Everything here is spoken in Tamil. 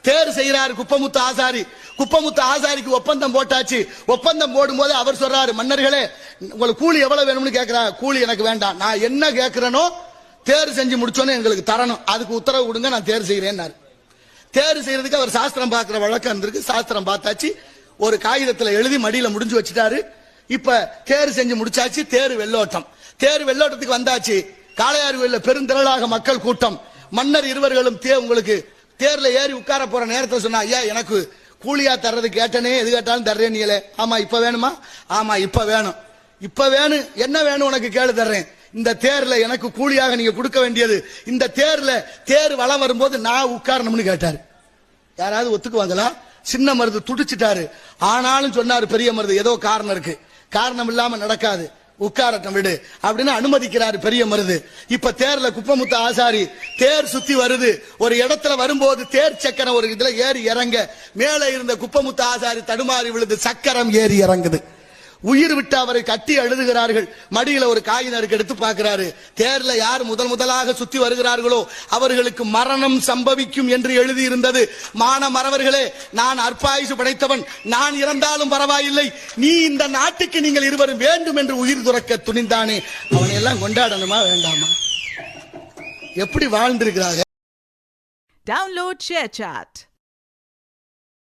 தேர் செய்யறாரு குப்பமுத்து ஆசாரி. குப்பமுத்து ஆசாரிக்கு ஒப்பந்தம் போட்டாச்சு. ஒப்பந்தம் போடும்போது அவர் சொல்றாரு, மன்னர்களே உங்களுக்கு கூலி எவ்வளவு வேணும்னு கேட்கிறா. கூலி எனக்கு வேண்டாம், நான் என்ன கேட்கிறேனோ தேர் செஞ்சு முடிச்சோன்னு எங்களுக்கு தரணும், அதுக்கு உத்தரவு கொடுங்க, நான் தேர் செய்யறேன். தேர் செய்யறதுக்கு அவர் சாஸ்திரம் பார்க்கிற வழக்கம் இருந்திருக்கு. சாஸ்திரம் பார்த்தாச்சு, ஒரு காகிதத்துல எழுதி மடியில முடிஞ்சு வச்சுட்டாரு. இப்ப தேர் செஞ்சு முடிச்சாச்சு. தேர் வெள்ளோட்டம். தேர் வெள்ளோட்டத்துக்கு வந்தாச்சு. காளையார் கோயில்ல பெருந்திரளாக மக்கள் கூட்டம். மன்னர் இருவர்களும் உங்களுக்கு தேர்ல ஏறி உட்கார போற நேரத்தில் சொன்னா, ஐயா எனக்கு கூலியா தர்றது கேட்டனே, எது கேட்டாலும் தர்றேன். நீங்களே ஆமா இப்ப வேணுமா? ஆமா இப்ப வேணும். இப்ப வேணும், என்ன வேணும் உனக்கு கேளு தர்றேன். இந்த தேர்ல எனக்கு கூலியாக நீங்க கொடுக்க வேண்டியது, இந்த தேர்ல தேர் வளம் வரும்போது நான் உட்காரணும்னு கேட்டாரு. யாராவது ஒத்துக்குவாங்களா? சின்ன மருது துடிச்சிட்டாரு. ஆனாலும் சொன்னாரு பெரிய மருது, ஏதோ காரணம் இருக்கு, காரணம் இல்லாம நடக்காது, உட்காரட்டம் விடு அப்படின்னு அனுமதிக்கிறாரு பெரிய மருது. இப்ப தேர்ல குப்பமுத்து ஆசாரி தேர் சுத்தி வருது. ஒரு இடத்துல வரும்போது தேர் சக்கரம் ஒரு இதுல ஏறி இறங்க, மேல இருந்த குப்பமுத்து ஆசாரி தடுமாறி விழுது, சக்கரம் ஏறி இறங்குது. உயிர் விட்டு அவரை கட்டி அழுதுகிறார்கள். மடியில ஒரு காயினருக்கு எடுத்து பார்க்கிறாரு. தேர்ல யார் முதலாக சுத்தி வருகிறார்களோ அவர்களுக்கு மரணம் சம்பவிக்கும் என்று எழுதி இருந்தது. மறவர்களே, நான் அற்பாயுசு படைத்தவன், நான் இறந்தாலும் பரவாயில்லை, நீ இந்த நாட்டுக்கு நீங்கள் இருவரும் வேண்டும் என்று உயிர் துறக்க துணிந்தானே, அவனை எல்லாம் கொண்டாடணுமா வேண்டாமா? எப்படி வாழ்ந்திருக்கிறார்கள். Download ShareChat.